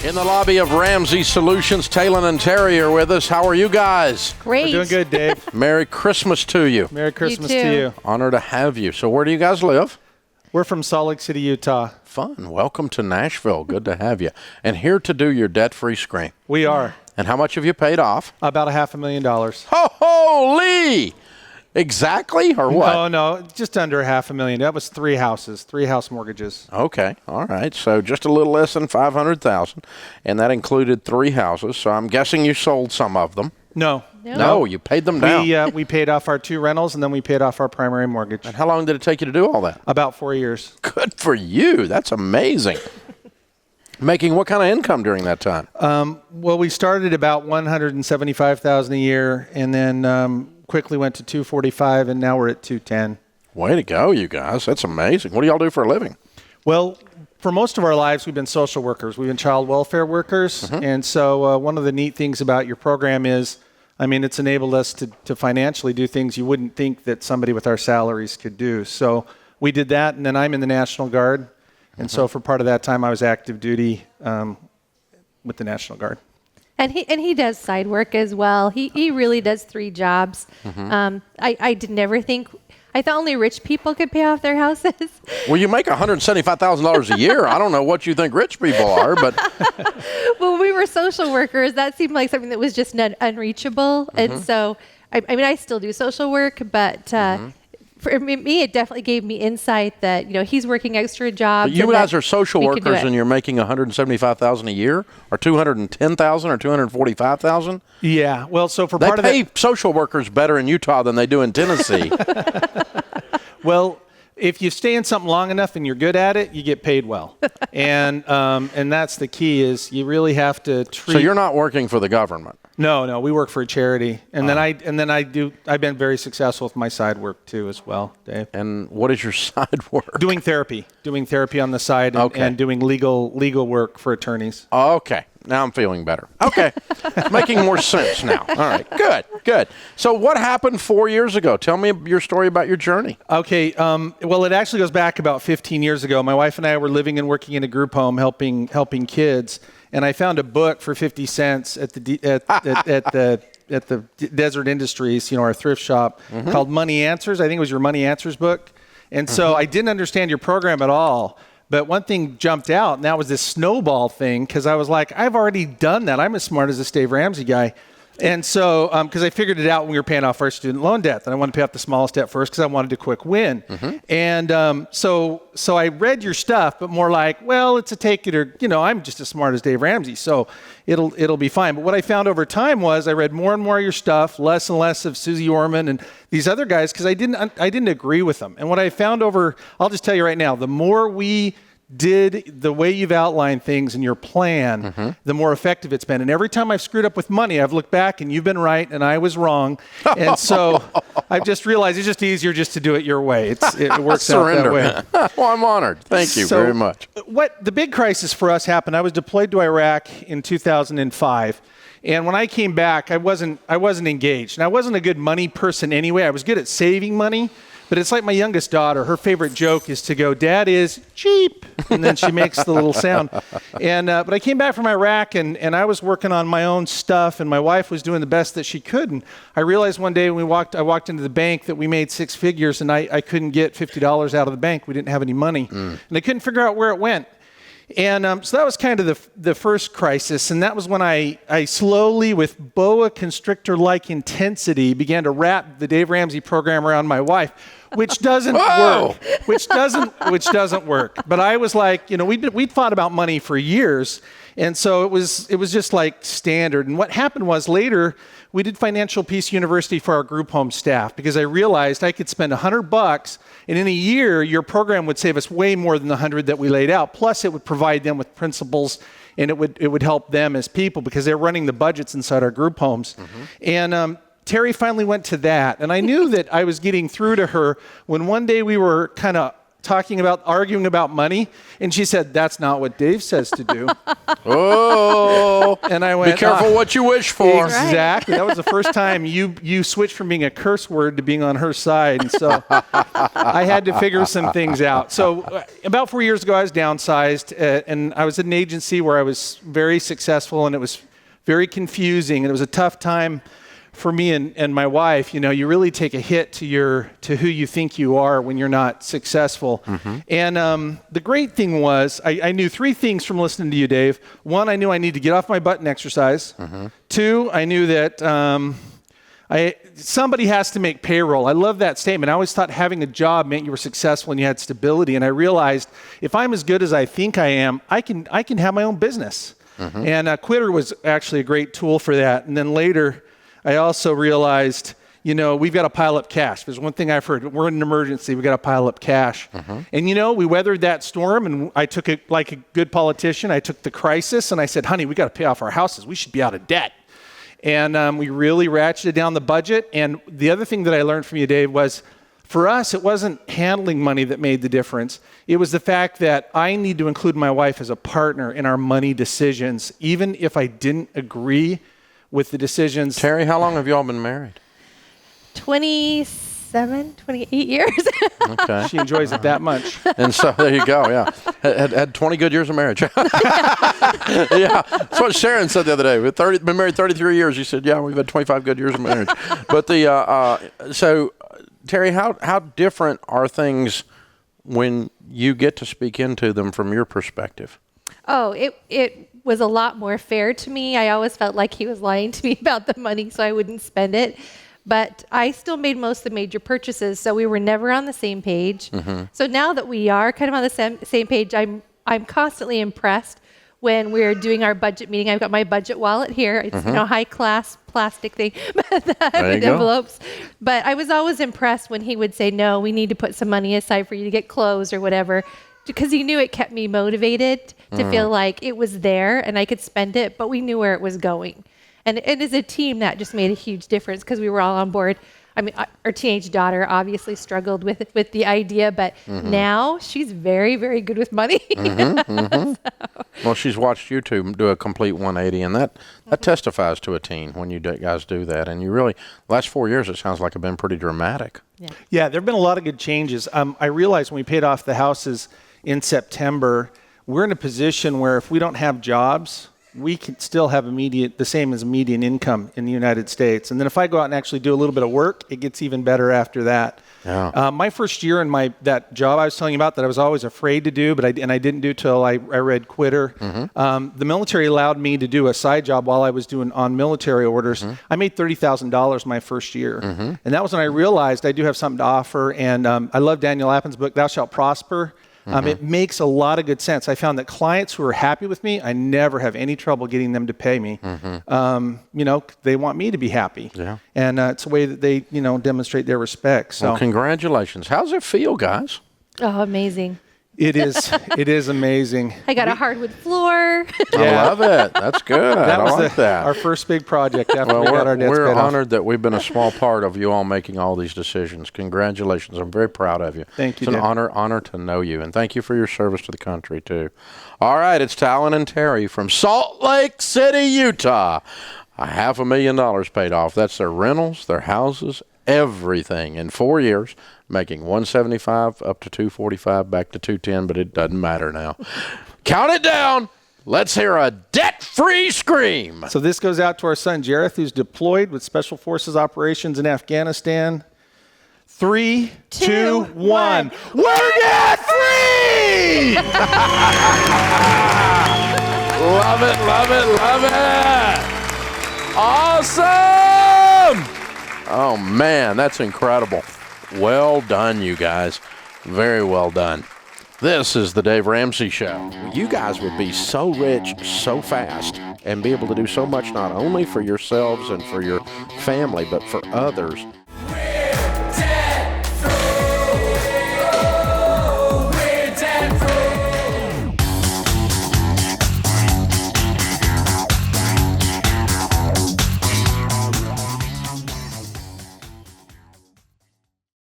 In the lobby of Ramsey Solutions, Talon and Teri are with us. How are you guys? Great. We're doing good, Dave. Merry Christmas to you. Merry Christmas You too. to you. Honor to have you. So where do you guys live? We're from Salt Lake City, Utah. Fun. Welcome to Nashville. Good to have you. And here to do your debt-free screen. We are. And how much have you paid off? About $500,000. Holy! Exactly, or what? No, just under $500,000. That was 3 houses, 3 house mortgages. Okay, all right. So just a little less than $500,000, and that included 3 houses. So I'm guessing you sold some of them. No. No, you paid them down. We paid off our 2 rentals, and then we paid off our primary mortgage. And how long did it take you to do all that? About 4 years. Good for you. That's amazing. Making what kind of income during that time? Well, we started about $175,000 a year, and then quickly went to $245,000, and now we're at $210,000. Way to go, you guys. That's amazing. What do y'all do for a living? Well, for most of our lives, we've been social workers. We've been child welfare workers. Mm-hmm. And so one of the neat things about your program is, it's enabled us to financially do things you wouldn't think that somebody with our salaries could do. So we did that, and then I'm in the National Guard. And so for part of that time, I was active duty with the National Guard. And he does side work as well. He really does 3 jobs. I did never think, I thought only rich people could pay off their houses. Well, you make $175,000 a year. I don't know what you think rich people are, but When we were social workers, that seemed like something that was just unreachable. And so, I still do social work, but for me, it definitely gave me insight that, he's working extra jobs. But you guys are social workers and you're making $175,000 a year, or $210,000 or $245,000? Yeah. Well, so for They part of pay that, social workers better in Utah than they do in Tennessee. well, if you stay in something long enough and you're good at it, you get paid well. And that's the key, is you really have to treat. So you're not working for the government? No, we work for a charity. And then I've been very successful with my side work too as well, Dave. And what is your side work? Doing therapy on the side, and doing legal work for attorneys. Okay. Now I'm feeling better. Okay. Making more sense now. All right. Good. So what happened 4 years ago? Tell me your story about your journey. Okay. Well, it actually goes back about 15 years ago. My wife and I were living and working in a group home helping kids, and I found a book for 50 cents at the Desert Industries, our thrift shop, called Money Answers. I think it was your Money Answers book. And so I didn't understand your program at all. But one thing jumped out, and that was this snowball thing, because I was like, I've already done that. I'm as smart as this Dave Ramsey guy. And so, because I figured it out when we were paying off our student loan debt, that I wanted to pay off the smallest debt first because I wanted a quick win. And so I read your stuff, but more like, well, it's a take it or, I'm just as smart as Dave Ramsey, so it'll be fine. But what I found over time was I read more and more of your stuff, less and less of Susie Orman and these other guys, because I didn't agree with them. And what I found I'll just tell you right now, the more we did the way you've outlined things in your plan, the more effective it's been. And every time I've screwed up with money, I've looked back and you've been right and I was wrong. And so I've just realized it's just easier just to do it your way. It works out that way. Well, I'm honored. Thank you very much. What the big crisis for us happened, I was deployed to Iraq in 2005. And when I came back, I wasn't engaged. And I wasn't a good money person anyway. I was good at saving money. But it's like my youngest daughter. Her favorite joke is to go, "Dad is cheap." And then she makes the little sound. And but I came back from Iraq, and I was working on my own stuff, and my wife was doing the best that she could. And I realized one day when I walked into the bank that we made 6 figures, and I couldn't get $50 out of the bank. We didn't have any money. And I couldn't figure out where it went. And so that was kind of the first crisis. And that was when I slowly, with boa constrictor-like intensity, began to wrap the Dave Ramsey program around my wife, which doesn't work. Which doesn't work. But I was like, we'd thought about money for years. And so it was just like standard. And what happened was later, we did Financial Peace University for our group home staff, because I realized I could spend $100, and in a year, your program would save us way more than the $100 that we laid out. Plus, it would provide them with principles, and it would help them as people, because they're running the budgets inside our group homes. And Teri finally went to that, and I knew that I was getting through to her when one day we were kind of arguing about money, and she said, "That's not what Dave says to do." Oh, and I went, be careful what you wish for. Exactly. That was the first time you switched from being a curse word to being on her side, and so I had to figure some things out. So about 4 years ago, I was downsized, and I was at an agency where I was very successful, and it was very confusing, and it was a tough time for me and my wife. You really take a hit to who you think you are when you're not successful. And the great thing was I knew three things from listening to you, Dave. One, I knew I need to get off my butt and exercise. Two, I knew that somebody has to make payroll. I love that statement. I always thought having a job meant you were successful and you had stability. And I realized if I'm as good as I think I am, I can have my own business. And Quitter was actually a great tool for that. And then later, I also realized, we've got to pile up cash. There's one thing I've heard. We're in an emergency. We've got to pile up cash. And, we weathered that storm, and I took it like a good politician. I took the crisis, and I said, honey, we got to pay off our houses. We should be out of debt. And we really ratcheted down the budget. And the other thing that I learned from you, Dave, was for us, it wasn't handling money that made the difference. It was the fact that I need to include my wife as a partner in our money decisions, even if I didn't agree with the decisions. Teri, how long have you all been married? 28 years. Okay. She enjoys it that much. And so there you go, yeah. Had 20 good years of marriage. Yeah. That's what Sharon said the other day. We've been married 33 years. She said, yeah, we've had 25 good years of marriage. But so Teri, how different are things when you get to speak into them from your perspective? Oh, it was a lot more fair to me. I always felt like he was lying to me about the money, so I wouldn't spend it. But I still made most of the major purchases, so we were never on the same page. So now that we are kind of on the same page, I'm constantly impressed when we're doing our budget meeting. I've got my budget wallet here. It's high class plastic thing with envelopes. But I was always impressed when he would say, no, we need to put some money aside for you to get clothes or whatever, because he knew it kept me motivated to feel like it was there and I could spend it, but we knew where it was going. And as a team, that just made a huge difference because we were all on board. I mean, our teenage daughter obviously struggled with the idea, but now she's very, very good with money. Well, she's watched you two do a complete 180, and that testifies to a teen when you guys do that. And you really, last 4 years, it sounds like have been pretty dramatic. Yeah, there have been a lot of good changes. I realized when we paid off the houses in September, we're in a position where if we don't have jobs, we can still have the same as a median income in the United States. And then if I go out and actually do a little bit of work, it gets even better after that. Yeah. My first year in that job I was telling you about that I was always afraid to do, but I didn't do till I read Quitter. The military allowed me to do a side job while I was doing on military orders. I made $30,000 my first year. And that was when I realized I do have something to offer. And I love Daniel Lapin's book, Thou Shalt Prosper. It makes a lot of good sense. I found that clients who are happy with me, I never have any trouble getting them to pay me. They want me to be happy. Yeah. And it's a way that they, demonstrate their respect. So, well, congratulations. How's it feel, guys? Oh, amazing. It is amazing. I got a hardwood floor. I love it. That's good. I like that. Our first big project after we got our debts We're paid off. honored that we've been a small part of you all making all these decisions. Congratulations. I'm very proud of you. Thank you, It's an honor to know you, and thank you for your service to the country, too. All right, it's Talon and Teri from Salt Lake City, Utah. $500,000 paid off. That's their rentals, their houses, everything in 4 years, making $175 up to $245, back to $210, but it doesn't matter now. Count it down. Let's hear a debt-free scream. So this goes out to our son Jareth, who's deployed with Special Forces operations in Afghanistan. 3, 2, 1. We're debt-free! Love it, love it, love it. Awesome! Oh, man, that's incredible. Well done, you guys. Very well done. This is the Dave Ramsey Show. You guys would be so rich so fast and be able to do so much not only for yourselves and for your family, but for others